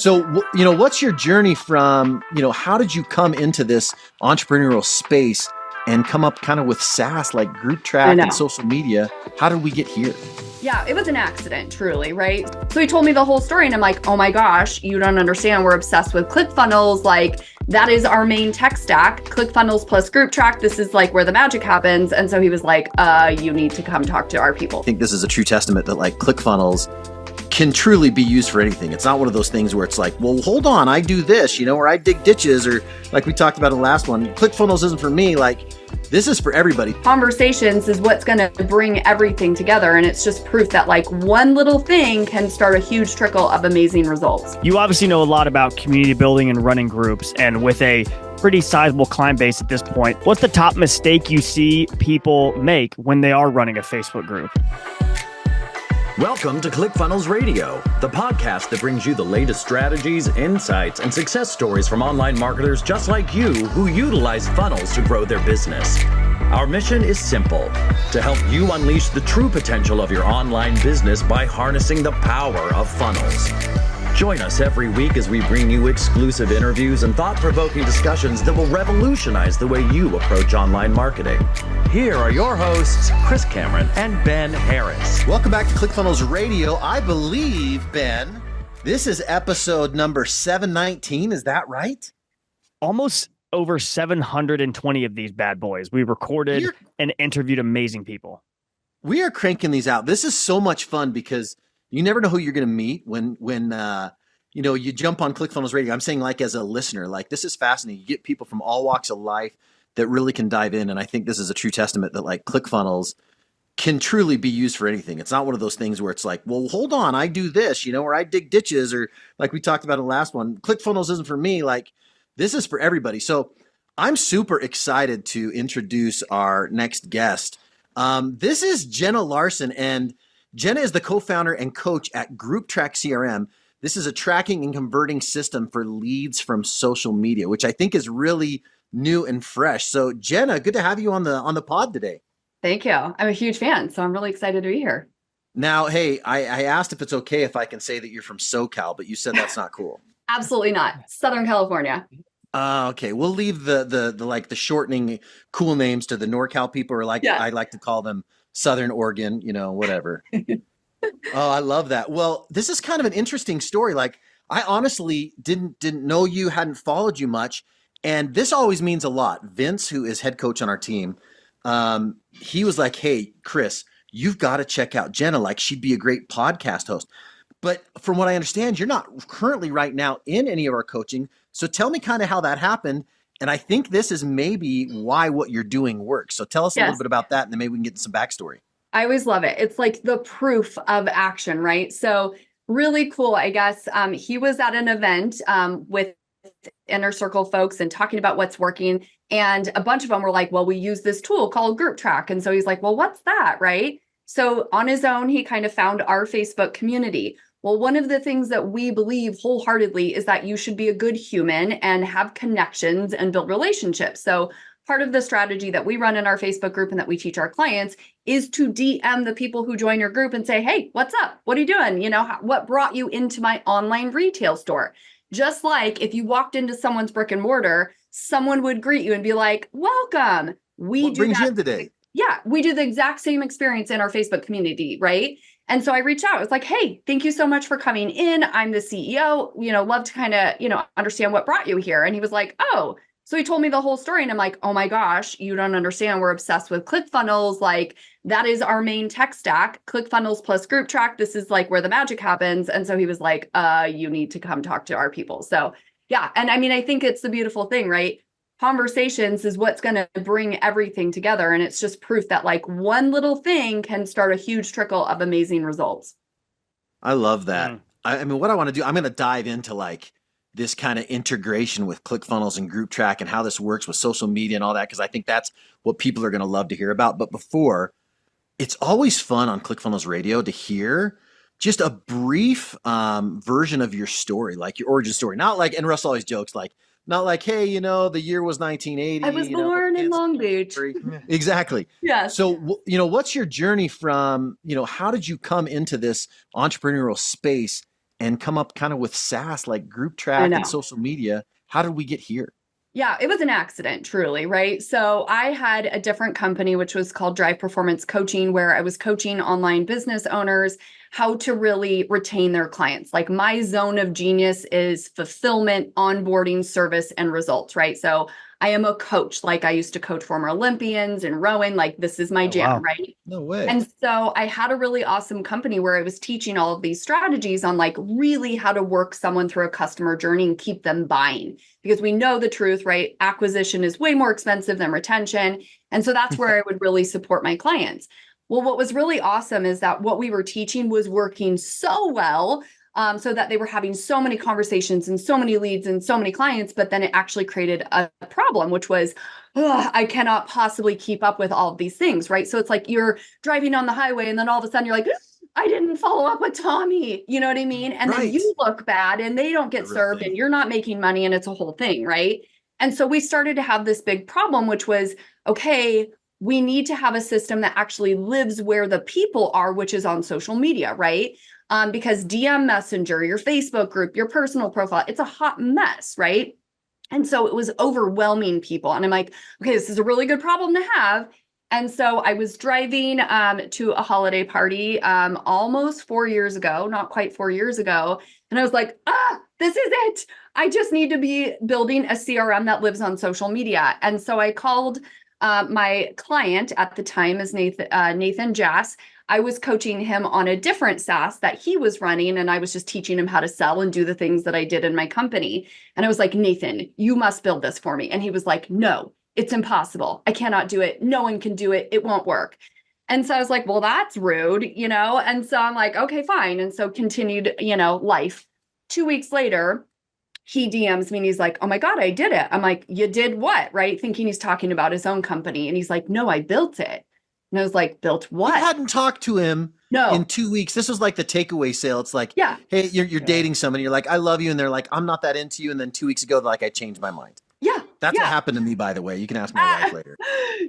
So, what's your journey from, how did you come into this entrepreneurial space and come up kind of with SaaS like GroupTrack and social media? How did we get here? Yeah, it was an accident, truly, right? So he told me the whole story and I'm like, oh my gosh, you don't understand. We're obsessed with ClickFunnels. Like that is our main tech stack, ClickFunnels plus GroupTrack. This is like where the magic happens. And so he was like, you need to come talk to our people. I think this is a true testament that like ClickFunnels can truly be used for anything. It's not one of those things where it's like, well, hold on, I do this, or I dig ditches, or like we talked about in the last one, ClickFunnels isn't for me. Like this is for everybody. Conversations is what's going to bring everything together. And it's just proof that like one little thing can start a huge trickle of amazing results. You obviously know a lot about community building and running groups, and with a pretty sizable client base at this point, what's the top mistake you see people make when they are running a Facebook group? Welcome to ClickFunnels Radio, the podcast that brings you the latest strategies, insights, and success stories from online marketers just like you who utilize funnels to grow their business. Our mission is simple: to help you unleash the true potential of your online business by harnessing the power of funnels. Join us every week as we bring you exclusive interviews and thought-provoking discussions that will revolutionize the way you approach online marketing. Here are your hosts, Chris Cameron and Ben Harris. Welcome back to ClickFunnels Radio. I believe, Ben, this is episode number 719. Is that right? Almost over 720 of these bad boys. We recorded and interviewed amazing people. We are cranking these out. This is so much fun because you never know who you're going to meet when you jump on ClickFunnels Radio. I'm saying like as a listener, like this is fascinating. You get people from all walks of life that really can dive in. And I think this is a true testament that like ClickFunnels can truly be used for anything. It's not one of those things where it's like, well, hold on, I do this, or I dig ditches, or like we talked about in the last one, ClickFunnels isn't for me. Like this is for everybody. So I'm super excited to introduce our next guest. This is Jenna Larson, and Jenna is the co-founder and coach at GroupTrack CRM. This is a tracking and converting system for leads from social media, which I think is really new and fresh. So Jenna, good to have you on the pod today. Thank you. I'm a huge fan, so I'm really excited to be here. Now, hey, I asked if it's okay if I can say that you're from SoCal, but you said that's not cool. Absolutely not. Southern California. Okay, we'll leave the like the shortening cool names to the NorCal people, or like I like to call them Southern Oregon, whatever. Oh, I love that. Well, this is kind of an interesting story. Like I honestly didn't know you, hadn't followed you much. And this always means a lot. Vince, who is head coach on our team, he was like, hey, Chris, you've got to check out Jenna. Like she'd be a great podcast host. But from what I understand, you're not currently right now in any of our coaching. So tell me kind of how that happened. And I think this is maybe why what you're doing works. So tell us a little bit about that, and then maybe we can get into some backstory. I always love it. It's like the proof of action, right? So really cool, I guess. He was at an event with inner circle folks and talking about what's working. And a bunch of them were like, well, we use this tool called GroupTrack. And so he's like, well, what's that? Right. So on his own, he kind of found our Facebook community. Well, one of the things that we believe wholeheartedly is that you should be a good human and have connections and build relationships. So part of the strategy that we run in our Facebook group and that we teach our clients is to DM the people who join your group and say, hey, what's up? What are you doing? What brought you into my online retail store? Just like if you walked into someone's brick and mortar, someone would greet you and be like, welcome. What brings you in today? Yeah, we do the exact same experience in our Facebook community, right? And so I reached out. I was like, hey, thank you so much for coming in. I'm the CEO, love to kind of, understand what brought you here. And he was like, oh, so he told me the whole story and I'm like, oh my gosh, you don't understand. We're obsessed with ClickFunnels. Like that is our main tech stack, ClickFunnels plus GroupTrack. This is like where the magic happens. And so he was like, you need to come talk to our people. So yeah. And I mean, I think it's the beautiful thing, right? Conversations is what's going to bring everything together. And it's just proof that like one little thing can start a huge trickle of amazing results. I love that. I mean, what I want to do, I'm going to dive into like this kind of integration with ClickFunnels and GroupTrack and how this works with social media and all that, because I think that's what people are going to love to hear about. But before, it's always fun on ClickFunnels Radio to hear just a brief version of your story, like your origin story. Not like, and Russ always jokes like, not like, hey, the year was 1980. I was born in Long Beach. Exactly. Yeah. So, what's your journey from, how did you come into this entrepreneurial space and come up kind of with SaaS like I GroupTrack and know. social media. How did we get here? Yeah, it was an accident, truly, right? So I had a different company, which was called Drive Performance Coaching, where I was coaching online business owners how to really retain their clients. Like my zone of genius is fulfillment, onboarding, service, and results, right? So I am a coach. Like I used to coach former Olympians and rowing. Like this is my Oh, jam, wow. right? No way. And so I had a really awesome company where I was teaching all of these strategies on like really how to work someone through a customer journey and keep them buying. Because we know the truth, right? Acquisition is way more expensive than retention. And so that's where I would really support my clients. Well, what was really awesome is that what we were teaching was working so well, so that they were having so many conversations and so many leads and so many clients, but then it actually created a problem, which was, I cannot possibly keep up with all of these things, right? So it's like you're driving on the highway and then all of a sudden you're like, I didn't follow up with Tommy. You know what I mean? And then Right. you look bad and they don't get The real served thing. and you're not making money and it's a whole thing, right? And so we started to have this big problem, which was, okay, we need to have a system that actually lives where the people are, which is on social media, right? Because DM Messenger, your Facebook group, your personal profile, it's a hot mess, right? And so it was overwhelming people. And I'm like, okay, this is a really good problem to have. And so I was driving to a holiday party almost 4 years ago, not quite 4 years ago. And I was like, this is it. I just need to be building a CRM that lives on social media. And so I called my client at the time is Nathan Jass. I was coaching him on a different SaaS that he was running, and I was just teaching him how to sell and do the things that I did in my company. And I was like, Nathan, you must build this for me. And he was like, no, it's impossible. I cannot do it. No one can do it. It won't work. And so I was like, well, that's rude, you know? And so I'm like, okay, fine. And so continued, life. 2 weeks later, he DMs me and he's like, oh my God, I did it. I'm like, you did what? Right? Thinking he's talking about his own company. And he's like, no, I built it. And I was like, built You what? hadn't talked to him No. in 2 weeks. This was like the takeaway sale. It's like, Yeah. hey, you're dating someone. You're like, I love you. And they're like, I'm not that into you. And then 2 weeks ago, they're like, I changed my mind. Yeah. That's yeah. what happened to me, by the way. You can ask my wife later.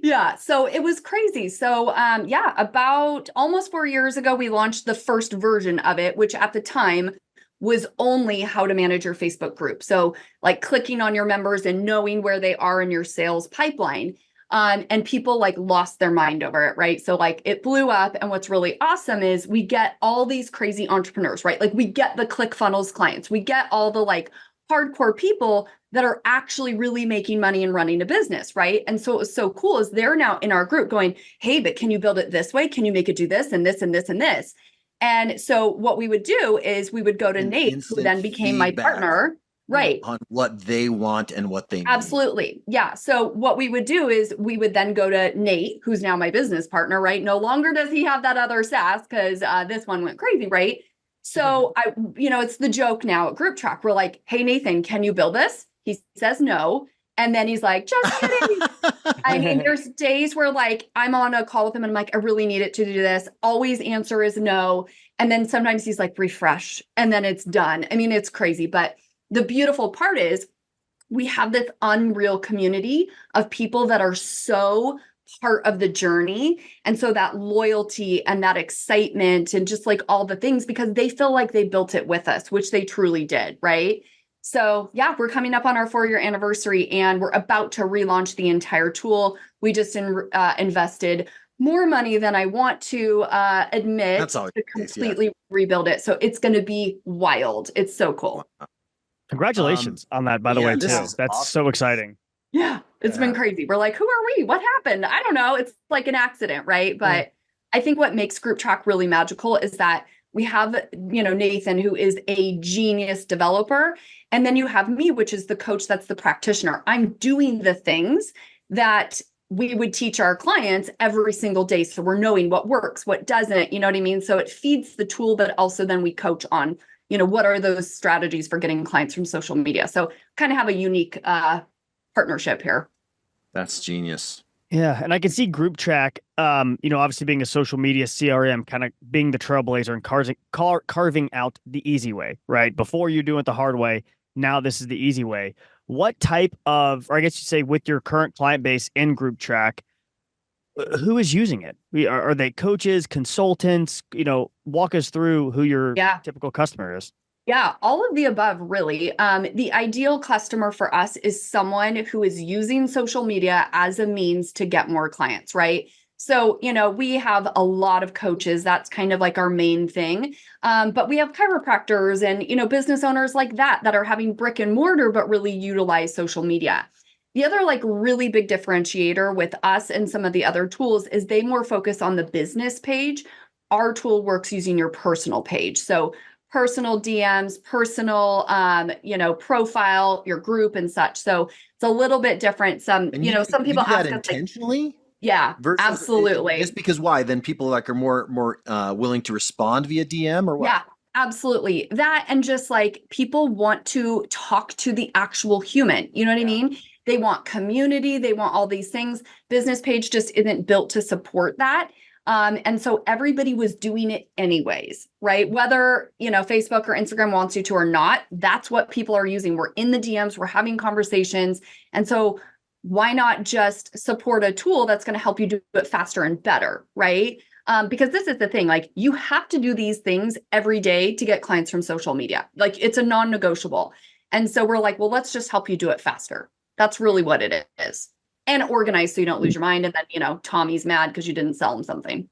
Yeah. So it was crazy. So about almost 4 years ago, we launched the first version of it, which at the time was only how to manage your Facebook group. So like clicking on your members and knowing where they are in your sales pipeline. And people like lost their mind over it, right? So like it blew up. And what's really awesome is we get all these crazy entrepreneurs, right? Like we get the ClickFunnels clients, we get all the like hardcore people that are actually really making money and running a business, right? And so it was so cool is they're now in our group going, hey, but can you build it this way? Can you make it do this and this and this and this? And so what we would do is we would go to An Nate, who instant then became my feedback partner. Right. on what they want and what they need. Absolutely. Yeah. So what we would do is we would then go to Nate, who's now my business partner, right? No longer does he have that other SaaS because this one went crazy, right? So it's the joke now at GroupTrack. We're like, hey, Nathan, can you build this? He says no. And then he's like, just kidding. I mean, there's days where like I'm on a call with him and I'm like, I really need it to do this. Always answer is no. And then sometimes he's like, refresh, and then it's done. I mean, it's crazy. But the beautiful part is we have this unreal community of people that are so part of the journey. And so that loyalty and that excitement and just like all the things, because they feel like they built it with us, which they truly did. Right. So yeah, we're coming up on our 4-year anniversary and we're about to relaunch the entire tool. We just invested more money than I want to admit That's always to the case, completely rebuild it. So it's going to be wild. It's so cool. Congratulations on that, by the yeah, way, too. this is That's awesome. so exciting. Yeah, it's been crazy. We're like, who are we? What happened? I don't know. It's like an accident, right? But I think what makes GroupTrack really magical is that we have, Nathan, who is a genius developer. And then you have me, which is the coach that's the practitioner. I'm doing the things that we would teach our clients every single day. So we're knowing what works, what doesn't, you know what I mean? So it feeds the tool, but also then we coach on, what are those strategies for getting clients from social media? So kind of have a unique partnership here. That's genius. Yeah, and I can see GroupTrack, obviously being a social media CRM, kind of being the trailblazer and carving out the easy way, right? Before you're doing it the hard way, now this is the easy way. What type of, or I guess you say with your current client base in GroupTrack, who is using it? Are they coaches, consultants? Walk us through who your typical customer is. Yeah, all of the above, really. The ideal customer for us is someone who is using social media as a means to get more clients, right? So, we have a lot of coaches. That's kind of like our main thing. But we have chiropractors and, business owners like that are having brick and mortar, but really utilize social media. The other like really big differentiator with us and some of the other tools is they more focus on the business page. Our tool works using your personal page. So personal DMs, personal, profile, your group and such. So it's a little bit different. And Some you people do that ask us like, intentionally yeah, versus just absolutely. because why? Then people like are more willing to respond via DM or what? Yeah, absolutely. That and just like people want to talk to the actual human. You know what I mean? They want community, they want all these things. Business page just isn't built to support that. And so everybody was doing it anyways, right? Whether, Facebook or Instagram wants you to or not, that's what people are using. We're in the DMs, we're having conversations. And so why not just support a tool that's going to help you do it faster and better, right? Because this is the thing, like you have to do these things every day to get clients from social media. Like it's a non-negotiable. And so we're like, well, let's just help you do it faster. That's really what it is. And organized so you don't lose your mind. And then, Tommy's mad because you didn't sell him something.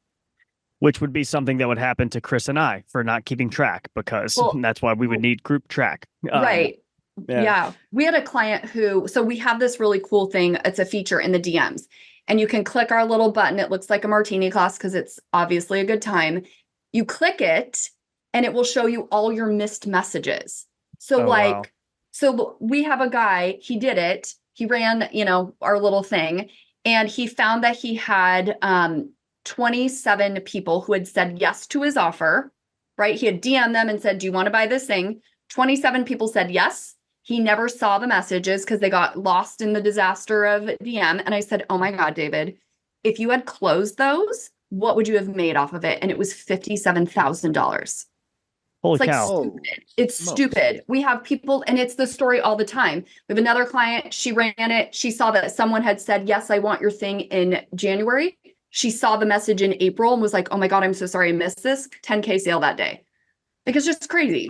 Which would be something that would happen to Chris and I for not keeping track, because Well, that's why we would need GroupTrack. right. Yeah. Yeah. We had a client so we have this really cool thing. It's a feature in the DMs. And you can click our little button. It looks like a martini glass because it's obviously a good time. You click it and it will show you all your missed messages. So Wow. so we have a guy, he did it. He ran, our little thing, and he found that he had 27 people who had said yes to his offer, right? He had DM'd them and said, do you want to buy this thing? 27 people said yes. He never saw the messages because they got lost in the disaster of DM. And I said, oh my God, David, if you had closed those, what would you have made off of it? And it was $57,000. Holy It's like cow. stupid. It's smokes. stupid. We have people, and it's the story all the time. We have another client. She ran it. She saw that someone had said, yes, I want your thing in January. She saw the message in April and was like, oh my God, I'm so sorry I missed this. 10K sale that day. Like, it's just crazy.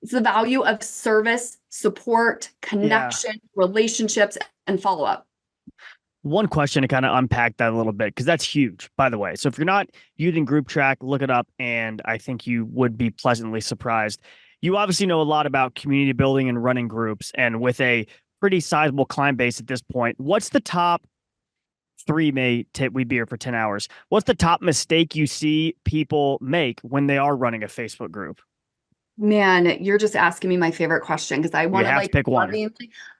It's the value of service, support, connection, relationships, and follow-up. One question to kind of unpack that a little bit, because that's huge, by the way. So if you're not using GroupTrack, look it up, and I think you would be pleasantly surprised. You obviously know a lot about community building and running groups, and with a pretty sizable client base at this point, what's the top three, we'd be here for 10 hours. What's the top mistake you see people make when they are running a Facebook group? Man, you're just asking me my favorite question because I want to like pick one.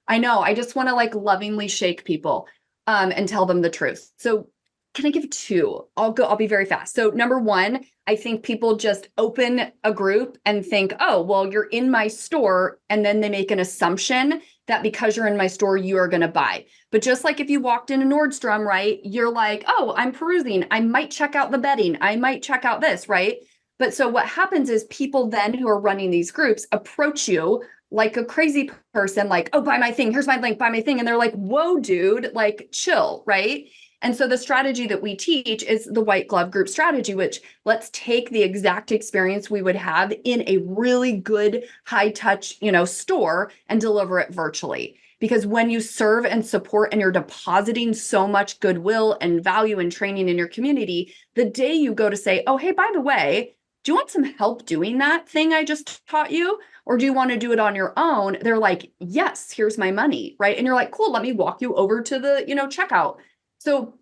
I know. I just want to like lovingly shake people and tell them the truth. So can I give two? I'll be very fast. So number one, I think people just open a group and think, oh, well, you're in my store. And then they make an assumption that because you're in my store, you are going to buy. But just like if you walked in a Nordstrom, right? You're like, oh, I'm perusing. I might check out the bedding. I might check out this, right? But so what happens is people then who are running these groups approach you like a crazy person, like, oh, buy my thing. Here's my link, buy my thing. And they're like, whoa, dude, like chill, right? And so the strategy that we teach is the white glove group strategy, which let's take the exact experience we would have in a really good high touch, store and deliver it virtually. Because when you serve and support and you're depositing so much goodwill and value and training in your community, the day you go to say, oh, hey, by the way, do you want some help doing that thing I just taught you? Or do you want to do it on your own? They're like, yes, here's my money, right? And you're like, cool, let me walk you over to the, checkout. So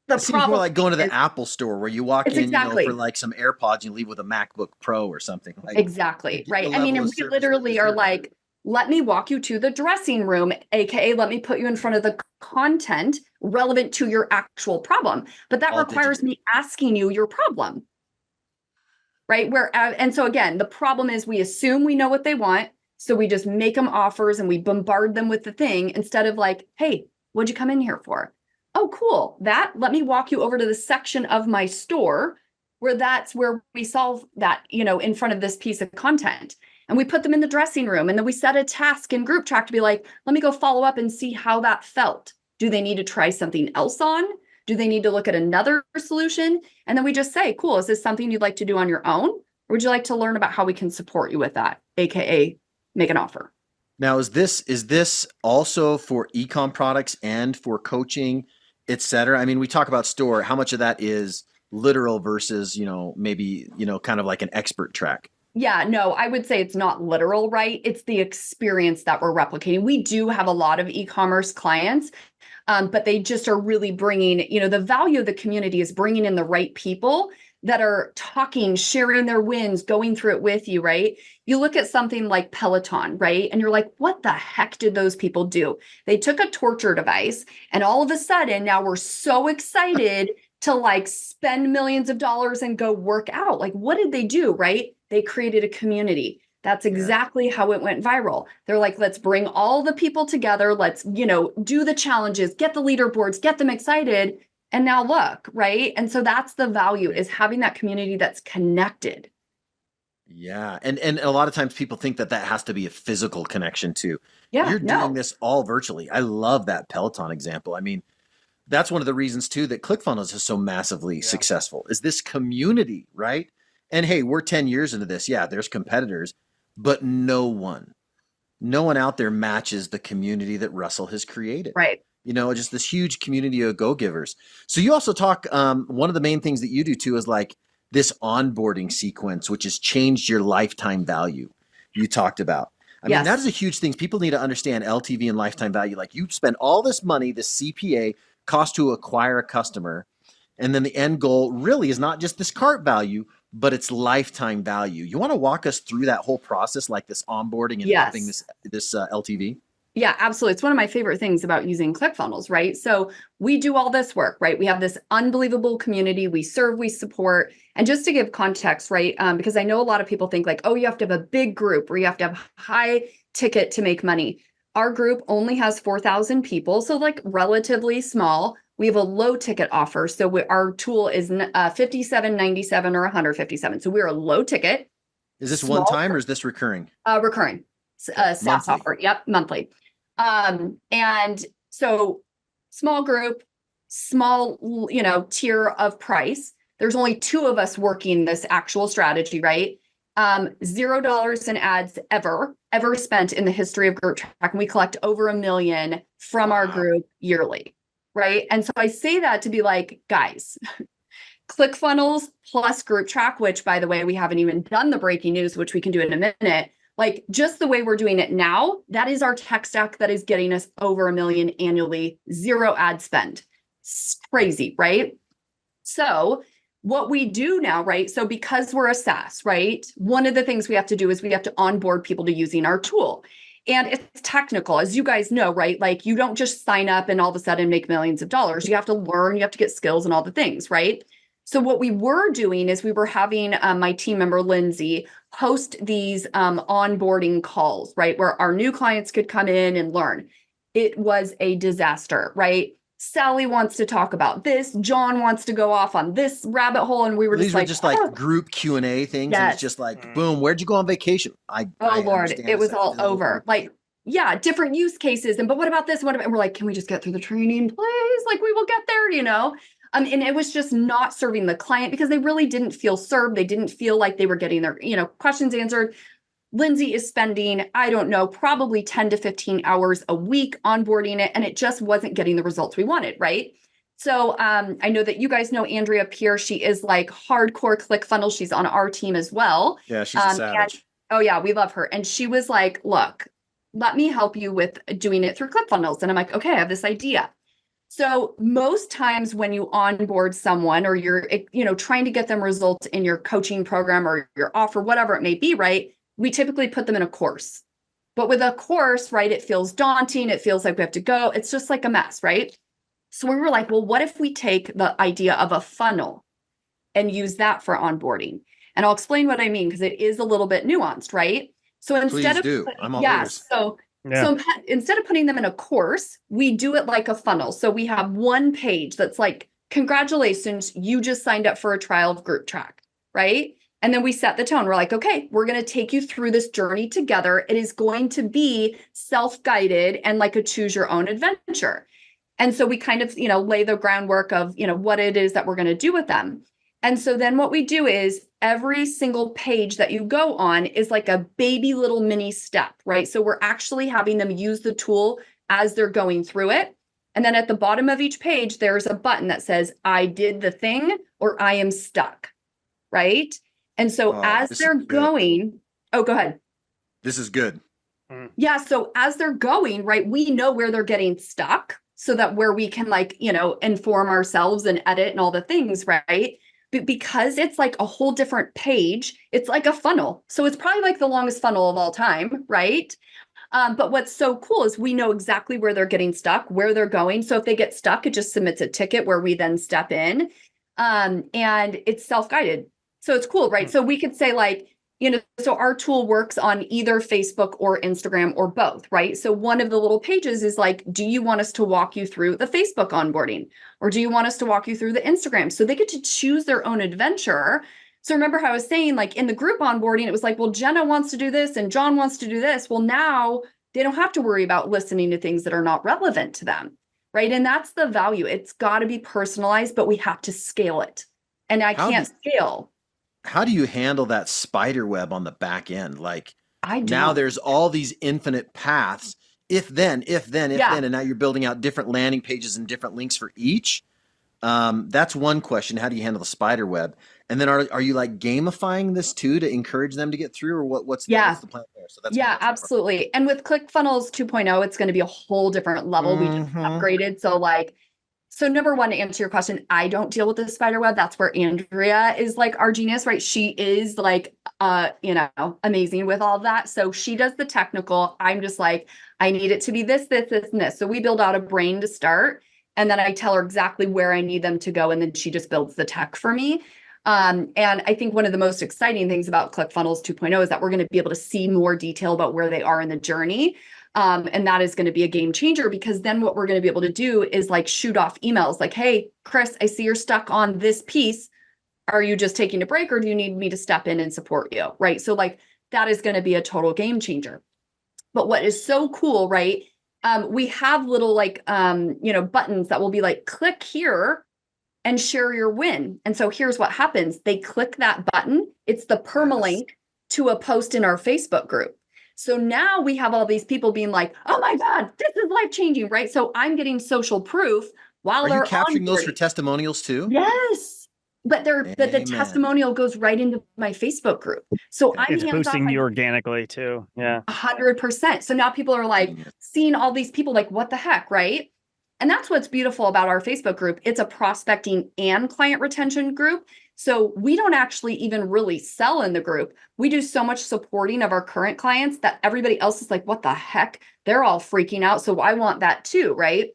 it seems more like going to the Apple store where you walk in, for like some AirPods, you leave with a MacBook Pro or something. Like, exactly, right? I mean, and we literally are like, let me walk you to the dressing room, aka let me put you in front of the content relevant to your actual problem. But that requires me asking you your problem. Right? And so again, the problem is we assume we know what they want. So we just make them offers and we bombard them with the thing instead of like, hey, what'd you come in here for? Oh, cool. Let me walk you over to the section of my store that's where we solve that, in front of this piece of content. And we put them in the dressing room. And then we set a task in GroupTrack to be like, let me go follow up and see how that felt. Do they need to try something else on? Do they need to look at another solution? And then we just say, cool, is this something you'd like to do on your own? Or would you like to learn about how we can support you with that, AKA make an offer? Now, is this also for e-com products and for coaching, et cetera? I mean, we talk about store. How much of that is literal versus, maybe, kind of like an expert track? Yeah, no, I would say it's not literal, right? It's the experience that we're replicating. We do have a lot of e-commerce clients, but they just are really bringing, the value of the community is bringing in the right people that are talking, sharing their wins, going through it with you, right? You look at something like Peloton, right? And you're like, what the heck did those people do? They took a torture device and all of a sudden now we're so excited to like spend millions of dollars and go work out. Like, what did they do, right? They created a community. That's exactly how it went viral. They're like, let's bring all the people together. Let's, do the challenges, get the leaderboards, get them excited. And now look, right? And so that's the value, is having that community that's connected. Yeah. And a lot of times people think that has to be a physical connection too. Yeah, You're doing this all virtually. I love that Peloton example. I mean, that's one of the reasons too that ClickFunnels is so massively successful, is this community, right? And hey, we're 10 years into this. Yeah, there's competitors, but no one out there matches the community that Russell has created. Right. Just this huge community of go-givers. So you also talk, one of the main things that you do too is like this onboarding sequence, which has changed your lifetime value. You talked about. I mean, that is a huge thing. People need to understand LTV and lifetime value. Like, you spend all this money, this CPA cost to acquire a customer, and then the end goal really is not just this cart value, but it's lifetime value. You want to walk us through that whole process, like this onboarding and having this LTV? Yeah, absolutely. It's one of my favorite things about using ClickFunnels, right? So we do all this work, right? We have this unbelievable community. We serve, we support. And just to give context, right? Because I know a lot of people think like, oh, you have to have a big group or you have to have high ticket to make money. Our group only has 4,000 people. So like relatively small. We have a low ticket offer. So our tool is $57.97 or $157. So we're a low ticket. Is this one time or is this recurring? Recurring. SaaS offer. Yep, monthly. And so small group, small, tier of price. There's only 2 of us working this actual strategy, right? $0 in ads ever spent in the history of GroupTrack. And we collect over 1 million from our group yearly, right? And so I say that to be like, guys, ClickFunnels plus GroupTrack, which by the way, we haven't even done the breaking news, which we can do in a minute. Like, just the way we're doing it now, that is our tech stack that is getting us over 1 million annually, 0 ad spend. It's crazy, right? So what we do now, right? So because we're a SaaS, right? One of the things we have to do is we have to onboard people to using our tool. And it's technical, as you guys know, right? Like, you don't just sign up and all of a sudden make millions of dollars. You have to learn, you have to get skills and all the things, right? So what we were doing is we were having my team member, Lindsay, host these onboarding calls, right? Where our new clients could come in and learn. It was a disaster, right? Sally wants to talk about this. John wants to go off on this rabbit hole. And we were These were just like group Q&A things. Yes. And it's just like, boom, where'd you go on vacation? Lord, it was all over. Like, yeah, different use cases. But what about this? And we're like, can we just get through the training, please? Like, we will get there, And it was just not serving the client because they really didn't feel served. They didn't feel like they were getting their, questions answered. Lindsay is spending, I don't know, probably 10 to 15 hours a week onboarding it, and it just wasn't getting the results we wanted, right? So I know that you guys know Andrea Pierre. She is like hardcore ClickFunnels. She's on our team as well. Yeah, she's a savage. Oh yeah, we love her. And she was like, look, let me help you with doing it through ClickFunnels. And I'm like, okay, I have this idea. So most times when you onboard someone or you're, trying to get them results in your coaching program or your offer, whatever it may be, right? We typically put them in a course. But with a course, right, it feels daunting. It feels like we have to go. It's just like a mess, right? So we were like, well, what if we take the idea of a funnel and use that for onboarding? And I'll explain what I mean, because it is a little bit nuanced, right? So instead I'm all ears. So instead of putting them in a course, we do it like a funnel. So we have one page that's like, congratulations, you just signed up for a trial of GroupTrack, right? And then we set the tone. We're like, okay, we're going to take you through this journey together. It is going to be self-guided and like a choose your own adventure. And so we kind of, lay the groundwork of, what it is that we're going to do with them. And so then what we do is every single page that you go on is like a baby little mini step, right? So we're actually having them use the tool as they're going through it. And then at the bottom of each page, there's a button that says, I did the thing or I am stuck, right? And so as This is they're good. going, oh, go ahead. This is good. Yeah. So as they're going, right, we know where they're getting stuck so that where we can like, inform ourselves and edit and all the things, right? But because it's like a whole different page, it's like a funnel. So it's probably like the longest funnel of all time, right? But what's so cool is we know exactly where they're getting stuck, where they're going. So if they get stuck, it just submits a ticket where we then step in. And it's self-guided. So it's cool, right? So we could say like, so our tool works on either Facebook or Instagram or both, right? So one of the little pages is like, do you want us to walk you through the Facebook onboarding? Or do you want us to walk you through the Instagram? So they get to choose their own adventure. So remember how I was saying, like in the group onboarding, it was like, well, Jenna wants to do this and John wants to do this. Well, now they don't have to worry about listening to things that are not relevant to them, right? And that's the value. It's got to be personalized, but we have to scale it. And I can't scale. How do you handle that spider web on the back end? Like now don't. there's all these infinite paths. If then, and now you're building out different landing pages and different links for each. That's one question. How do you handle the spider web? And then are you like gamifying this too to encourage them to get through, or what's the plan there? So that's absolutely. And with ClickFunnels 2.0, it's going to be a whole different level. We just upgraded. So number one, to answer your question, I don't deal with the spider web. That's where Andrea is like our genius, right? She is like, amazing with all of that. So she does the technical. I'm just like, I need it to be this, this, this, and this. So we build out a brain to start. And then I tell her exactly where I need them to go. And then she just builds the tech for me. And I think one of the most exciting things about ClickFunnels 2.0 is that we're going to be able to see more detail about where they are in the journey. And that is going to be a game changer, because then what we're going to be able to do is like shoot off emails like, hey, Chris, I see you're stuck on this piece. Are you just taking a break, or do you need me to step in and support you? Right. So like that is going to be a total game changer. But what is so cool, right? We have little like, buttons that will be like, click here and share your win. And so here's what happens. They click that button. It's the permalink to a post in our Facebook group. So now we have all these people being like, oh my God, this is life-changing, right? So I'm getting social proof while they're capturing those for testimonials too? Yes. But the testimonial goes right into my Facebook group. So it's boosting you organically too. Yeah. 100%. So now people are like seeing all these people like, what the heck, right? And that's what's beautiful about our Facebook group. It's a prospecting and client retention group. So we don't actually even really sell in the group. We do so much supporting of our current clients that everybody else is like, what the heck? They're all freaking out. So I want that too, right?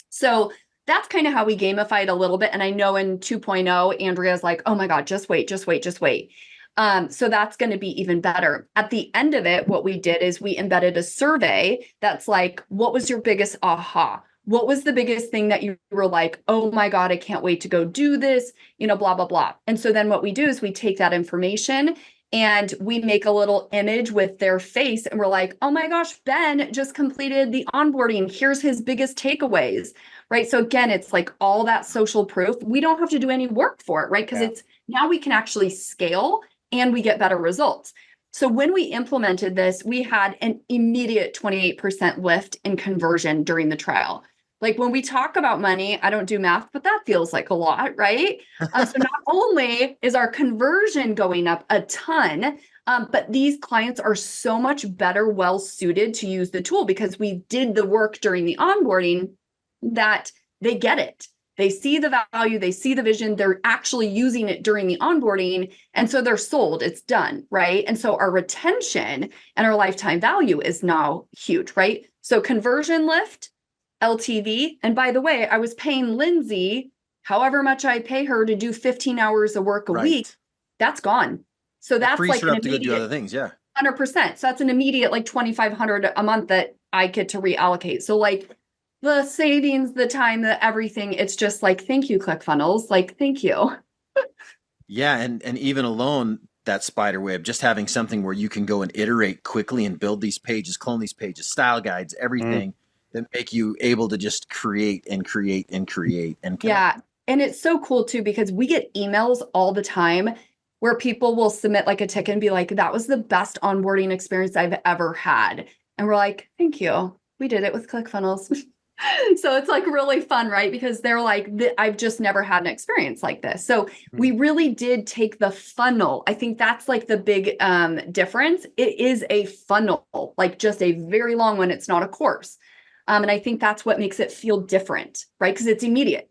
So that's kind of how we gamify it a little bit. And I know in 2.0, Andrea's like, oh my God, just wait. So that's going to be even better. At the end of it, what we did is we embedded a survey that's like, what was your biggest aha? What was the biggest thing that you were like, oh my God, I can't wait to go do this, blah, blah, blah. And so then what we do is we take that information and we make a little image with their face. And we're like, oh my gosh, Ben just completed the onboarding. Here's his biggest takeaways, right? So again, it's like all that social proof. We don't have to do any work for it, right? Because it's now we can actually scale and we get better results. So when we implemented this, we had an immediate 28% lift in conversion during the trial. Like when we talk about money, I don't do math, but that feels like a lot, right? So not only is our conversion going up a ton, but these clients are so much better, well suited to use the tool because we did the work during the onboarding that they get it. They see the value, they see the vision, they're actually using it during the onboarding. And so they're sold, it's done, right? And so our retention and our lifetime value is now huge, right? So conversion lift, LTV. And by the way, I was paying Lindsay however much I pay her to do 15 hours of work a week. That's gone. So that's like an immediate, to go do other things. Yeah. 100%. So that's an immediate like $2,500 a month that I get to reallocate. So like the savings, the time, the everything, it's just like, thank you, ClickFunnels. Like, thank you. Yeah. And even alone, that spider web, just having something where you can go and iterate quickly and build these pages, clone these pages, style guides, everything that make you able to just create and create and create. And And it's so cool too, because we get emails all the time where people will submit like a ticket and be like, that was the best onboarding experience I've ever had. And we're like, thank you. We did it with ClickFunnels. So it's like really fun, right? Because they're like, I've just never had an experience like this. So we really did take the funnel. I think that's like the big difference. It is a funnel, like just a very long one. It's not a course. And I think that's what makes it feel different, right? Because it's immediate.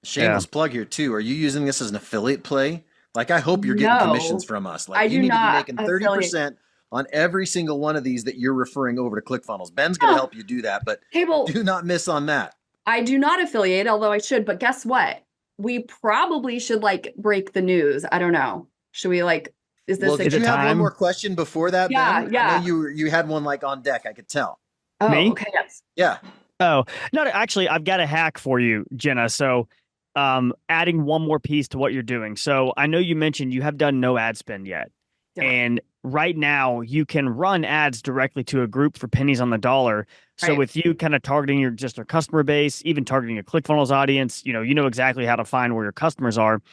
Shameless plug here too. Are you using this as an affiliate play? Like, I hope you're getting commissions from us. Like, you need to be making 30% on every single one of these that you're referring over to ClickFunnels. Ben's going to help you do that, but do not miss on that. I do not affiliate, although I should. But guess what? We probably should like break the news. I don't know. Should we like? Is this? Well, did you have one more question before that? Yeah, Ben? yeah. I know you had one like on deck. I could tell. Oh, Me? okay. Yes. Yeah. Oh, no, actually, I've got a hack for you, Jenna. So, adding one more piece to what you're doing. So I know you mentioned you have done no ad spend yet. Yeah. And right now you can run ads directly to a group for pennies on the dollar. So with you kind of targeting your customer base, even targeting a ClickFunnels audience, you know exactly how to find where your customers are.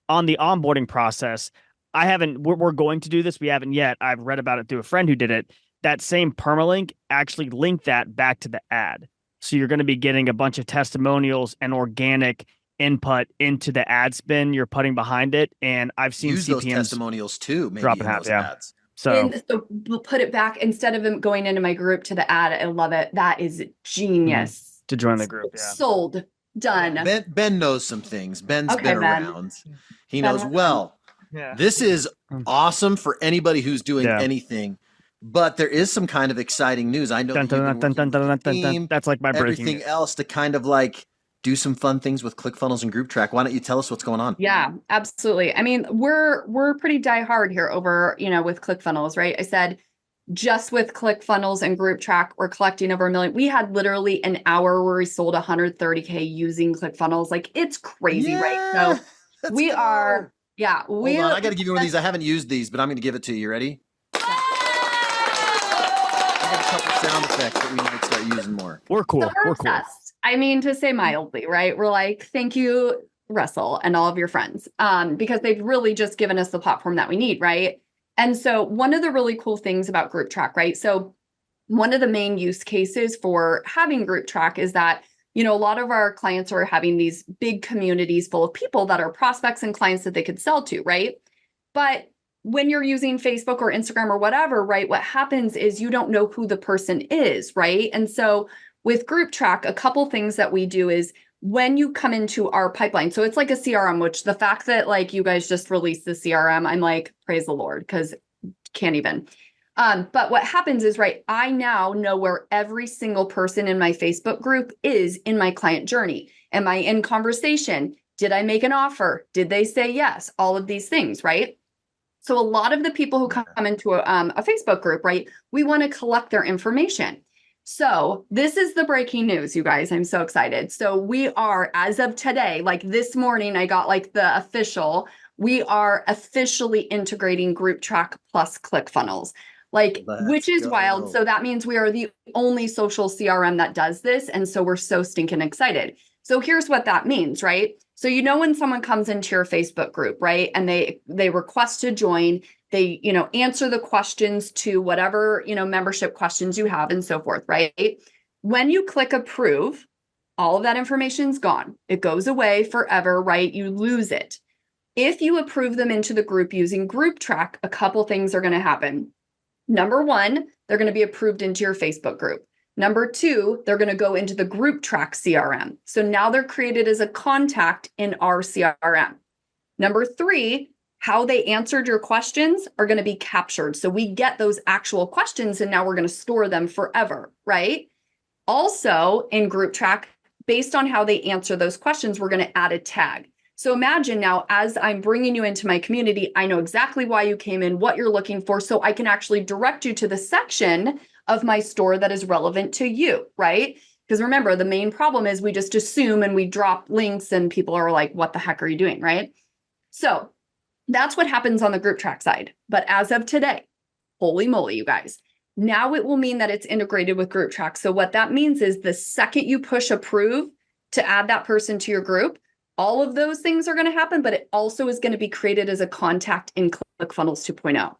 On the onboarding process, we're going to do this. We haven't yet. I've read about it through a friend who did it. That same permalink, actually link that back to the ad. So you're going to be getting a bunch of testimonials and organic input into the ad spin you're putting behind it. And I've seen use CPMs those testimonials too, maybe drop in in those ads. So we'll put it back instead of them going into my group to the ad. I love it. That is genius. To join the group. Yeah. Sold. Done. Ben knows some things. Ben's been around. He Ben knows well. Yeah. This is awesome for anybody who's doing anything. But there is some kind of exciting news. I know that's like my breaking everything else to kind of like do some fun things with ClickFunnels and GroupTrack. Why don't you tell us what's going on? Yeah, absolutely. I mean, we're pretty diehard here over, with ClickFunnels, right? I said just with ClickFunnels and GroupTrack, we're collecting over 1 million. We had literally an hour where we sold 130K using ClickFunnels. Like, it's crazy, right? So we are, Hold on, I got to give you one of these. I haven't used these, but I'm going to give it to you. You ready? I got a couple sound effects that we might start using more. We're cool. We're cool. I mean, to say mildly, right? We're like, thank you, Russell, and all of your friends, because they've really just given us the platform that we need, right? And so one of the really cool things about GroupTrack, right? So one of the main use cases for having GroupTrack is that, a lot of our clients are having these big communities full of people that are prospects and clients that they could sell to, right? But when you're using Facebook or Instagram or whatever, right, what happens is you don't know who the person is, right? And so with GroupTrack, a couple things that we do is when you come into our pipeline, so it's like a CRM, which the fact that like you guys just released the CRM, I'm like, praise the Lord, because can't even. But what happens is, right, I now know where every single person in my Facebook group is in my client journey. Am I in conversation? Did I make an offer? Did they say yes? All of these things, right? So a lot of the people who come into a Facebook group, right, we want to collect their information. So this is the breaking news, you guys. I'm so excited. So we are, as of today, like this morning, I got like the official, we are officially integrating GroupTrack plus ClickFunnels, which is wild. So that means we are the only social CRM that does this. And so we're so stinking excited. So here's what that means, right? So when someone comes into your Facebook group, right, and they request to join, they, answer the questions to whatever, membership questions you have and so forth, right? When you click approve, all of that information's gone. It goes away forever, right? You lose it. If you approve them into the group using GroupTrack, a couple things are going to happen. Number one, they're going to be approved into your Facebook group. Number two, they're going to go into the GroupTrack CRM. So now they're created as a contact in our CRM. Number three, how they answered your questions are going to be captured. So we get those actual questions and now we're going to store them forever, right? Also in GroupTrack, based on how they answer those questions, we're going to add a tag. So imagine now, as I'm bringing you into my community, I know exactly why you came in, what you're looking for, so I can actually direct you to the section of my store that is relevant to you, right? Because remember, the main problem is we just assume and we drop links and people are like, what the heck are you doing, right? So that's what happens on the GroupTrack side. But as of today, holy moly, you guys, now it will mean that it's integrated with GroupTrack. So what that means is the second you push approve to add that person to your group, all of those things are going to happen, but it also is going to be created as a contact in ClickFunnels 2.0.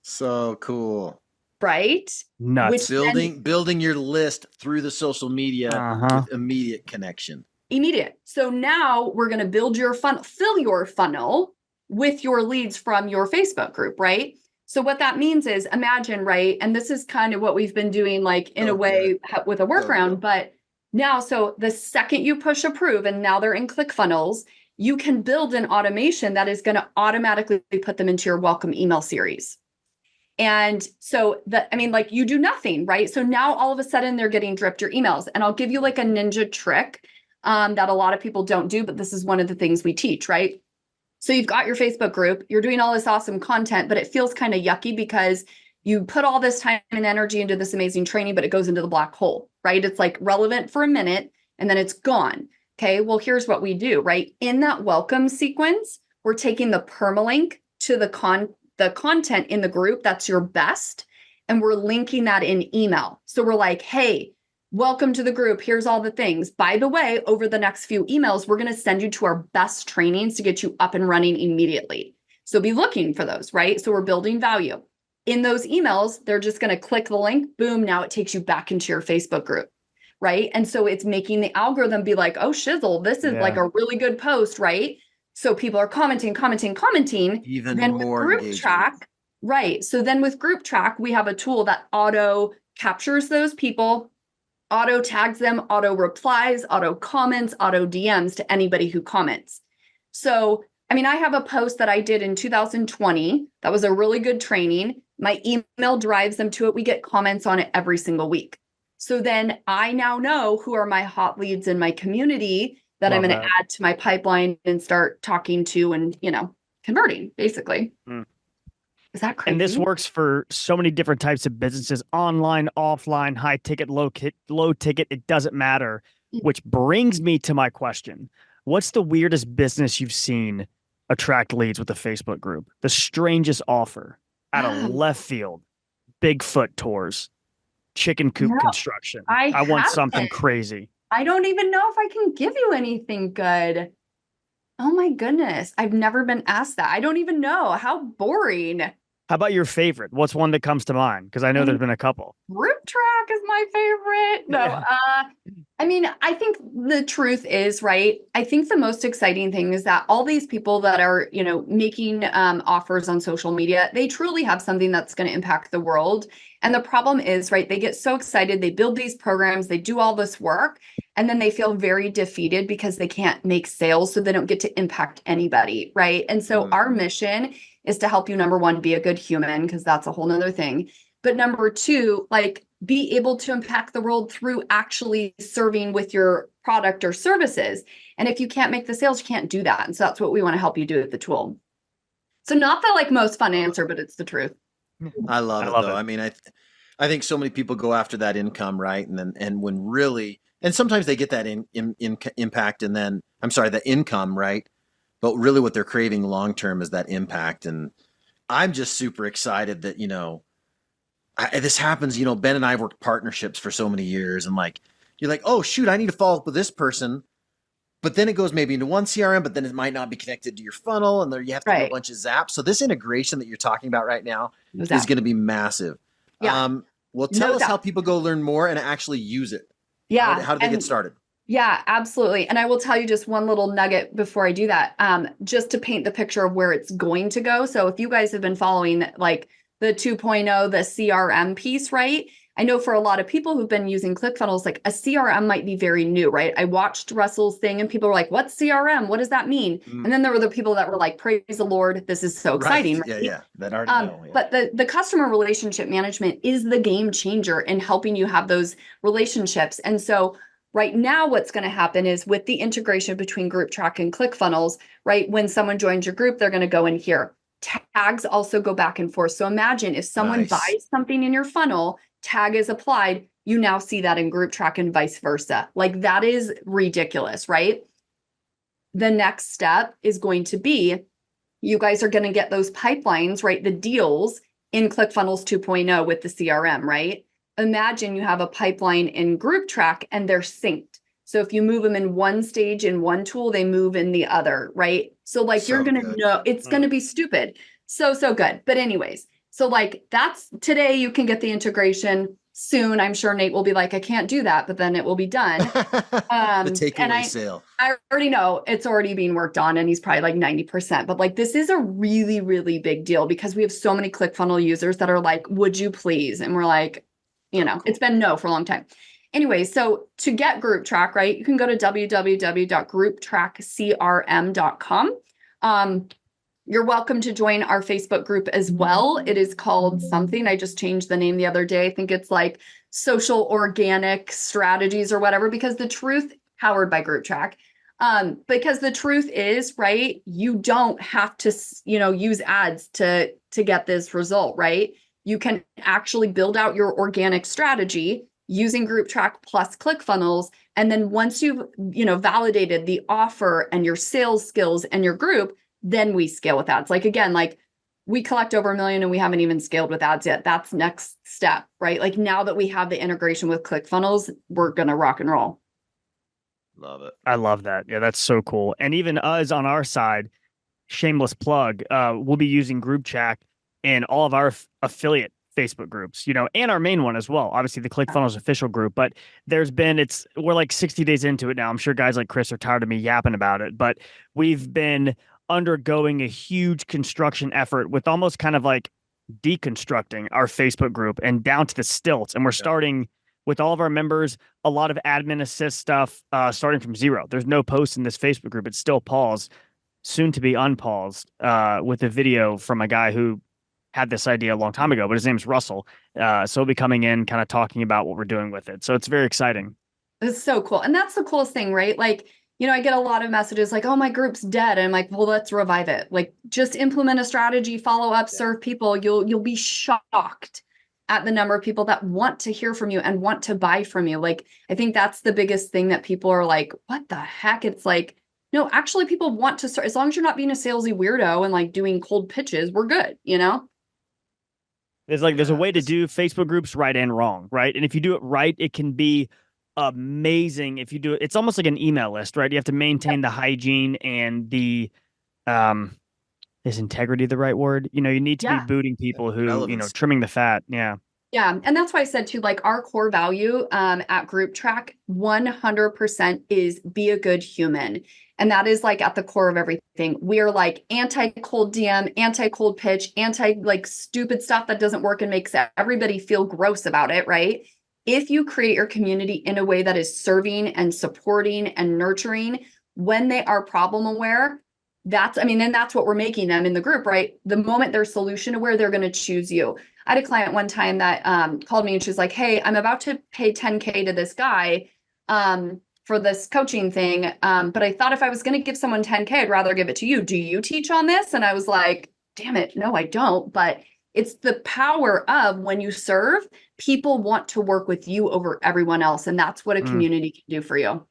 So cool. Right? Nuts. Which then, Building your list through the social media with immediate connection. immediate. So now we're going to build your funnel, fill your funnel with your leads from your Facebook group, right? So what that means is, imagine, right? And this is kind of what we've been doing, like in a way with a workaround, but now, so the second you push approve and now they're in ClickFunnels, you can build an automation that is going to automatically put them into your welcome email series. And so like you do nothing, right? So now all of a sudden they're getting dripped your emails. And I'll give you like a ninja trick that a lot of people don't do, but this is one of the things we teach, right? So you've got your Facebook group, you're doing all this awesome content, but it feels kind of yucky because you put all this time and energy into this amazing training, but it goes into the black hole, right? It's like relevant for a minute and then it's gone. Okay, well, here's what we do, right? In that welcome sequence, we're taking the permalink to the content in the group that's your best, and we're linking that in email. So we're like, hey, welcome to the group. Here's all the things. By the way, over the next few emails, we're going to send you to our best trainings to get you up and running immediately. So be looking for those, right? So we're building value. In those emails, they're just going to click the link. Boom. Now it takes you back into your Facebook group, right? And so it's making the algorithm be like, oh, shizzle, this is like a really good post, right? So people are commenting. Even then more with GroupTrack, right? So then with GroupTrack, we have a tool that auto captures those people, auto tags them, auto replies, auto comments, auto DMs to anybody who comments. So, I have a post that I did in 2020. That was a really good training. My email drives them to it. We get comments on it every single week. So then I now know who are my hot leads in my community that I'm going to add to my pipeline and start talking to and, converting, basically. Is that crazy? And this works for so many different types of businesses, online, offline, high ticket, low ticket. It doesn't matter, which brings me to my question. What's the weirdest business you've seen attract leads with the Facebook group? The strangest offer out of left field, Bigfoot tours, chicken coop construction. I want something crazy. I don't even know if I can give you anything good. Oh my goodness. I've never been asked that. I don't even know. How boring. How about your favorite? What's one that comes to mind? Because I know there's been a couple. GroupTrack is my favorite. No, I think the truth is, right? I think the most exciting thing is that all these people that are, making offers on social media, they truly have something that's going to impact the world. And the problem is, right, they get so excited, they build these programs, they do all this work, and then they feel very defeated because they can't make sales, so they don't get to impact anybody, right? And so our mission is to help you, number one, be a good human, because that's a whole nother thing. But number two, like, be able to impact the world through actually serving with your product or services. And if you can't make the sales, you can't do that. And so that's what we want to help you do with the tool. So not the most fun answer, but it's the truth. I love it though. I think so many people go after that income, right? And when really, and sometimes they get that impact, and then the income, right? But really what they're craving long-term is that impact. And I'm just super excited that, this happens. Ben and I have worked partnerships for so many years, and you're like, oh shoot, I need to follow up with this person. But then it goes maybe into one CRM, but then it might not be connected to your funnel, and there you have to do a bunch of zaps. So this integration that you're talking about right now is going to be massive. Yeah. Well, tell us how people go learn more and actually use it. Yeah. How do they get started? Yeah, absolutely. And I will tell you just one little nugget before I do that, just to paint the picture of where it's going to go. So if you guys have been following the 2.0, the CRM piece, right? I know for a lot of people who've been using ClickFunnels, a CRM might be very new, right? I watched Russell's thing and people were like, what's CRM? What does that mean? And then there were the people that were like, praise the Lord, this is so exciting. Right? Yeah. That already know. Yeah. But the customer relationship management is the game changer in helping you have those relationships. And so right now, what's going to happen is with the integration between GroupTrack and ClickFunnels, right? When someone joins your group, they're going to go in here. Tags also go back and forth. So imagine if someone buys something in your funnel, tag is applied, you now see that in GroupTrack and vice versa. That is ridiculous, right? The next step is going to be, you guys are going to get those pipelines, right? The deals in ClickFunnels 2.0 with the CRM, right? Imagine you have a pipeline in GroupTrack and they're synced. So if you move them in one stage in one tool, they move in the other, right? So like So you're going to good. know it's going to be stupid. So good. But anyways, so like that's today you can get the integration. Soon, I'm sure Nate will be like, I can't do that, but then it will be done. The And takeaway sale. I already know it's already being worked on and he's probably like 90%, but like this is a really, really big deal because we have so many ClickFunnels users that are like, would you please? And we're like, it's been no for a long time. Anyway, so to get GroupTrack, right, you can go to www.grouptrackcrm.com. You're welcome to join our Facebook group as well. It is called something. I just changed the name the other day. I think it's like social organic strategies or whatever, because the truth, powered by GroupTrack. Because the truth is, right, you don't have to, use ads to get this result, right? You can actually build out your organic strategy using GroupTrack plus ClickFunnels. And then once you've, validated the offer and your sales skills and your group, then we scale with ads. Like, again, like we collect over 1 million and we haven't even scaled with ads yet. That's next step, right? Like now that we have the integration with ClickFunnels, we're going to rock and roll. Love it. I love that. Yeah, that's so cool. And even us on our side, shameless plug, we'll be using GroupTrack in all of our affiliate Facebook groups, and our main one as well. Obviously the ClickFunnels official group, but we're like 60 days into it now. I'm sure guys like Chris are tired of me yapping about it, but we've been undergoing a huge construction effort with almost kind of like deconstructing our Facebook group and down to the stilts. And we're starting with all of our members, a lot of admin assist stuff, starting from zero. There's no posts in this Facebook group. It's still paused, soon to be unpaused, with a video from a guy who had this idea a long time ago, but his name's Russell. So he'll be coming in kind of talking about what we're doing with it. So it's very exciting. It's so cool. And that's the coolest thing, right? Like, I get a lot of messages like, oh, my group's dead. And I'm like, well, let's revive it. Like, just implement a strategy, follow up, serve people. You'll be shocked at the number of people that want to hear from you and want to buy from you. Like, I think that's the biggest thing that people are like, what the heck? It's like, no, actually people want to start, as long as you're not being a salesy weirdo and like doing cold pitches, we're good, There's a way to do Facebook groups right and wrong, right? And if you do it right, it can be amazing. If you do it, it's almost like an email list, right? You have to maintain the hygiene and the is integrity the right word? You need to be booting people who, relevance. Trimming the fat. Yeah. Yeah. And that's why I said too, like our core value at GroupTrack 100% is be a good human. And that is like at the core of everything. We are like anti-cold DM, anti-cold pitch, like stupid stuff that doesn't work and makes everybody feel gross about it, right? If you create your community in a way that is serving and supporting and nurturing when they are problem aware, that's what we're making them in the group, right? The moment they're solution aware, they're going to choose you. I had a client one time that called me and she's like, hey, I'm about to pay $10K to this guy for this coaching thing. But I thought if I was going to give someone $10K, I'd rather give it to you. Do you teach on this? And I was like, damn it. No, I don't. But it's the power of when you serve, people want to work with you over everyone else. And that's what a community can do for you.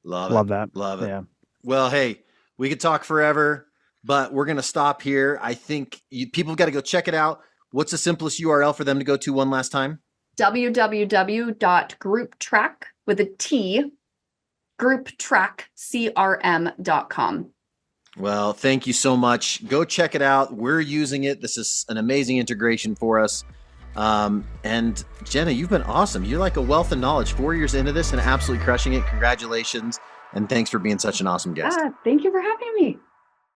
Love that. Love it. Yeah. Well, hey, we could talk forever, but we're going to stop here. I think people got to go check it out. What's the simplest URL for them to go to one last time? www.grouptrack with a T, grouptrackcrm.com. Well, thank you so much. Go check it out. We're using it. This is an amazing integration for us. And Jenna, you've been awesome. You're like a wealth of knowledge, 4 years into this and absolutely crushing it. Congratulations. And thanks for being such an awesome guest. Thank you for having me.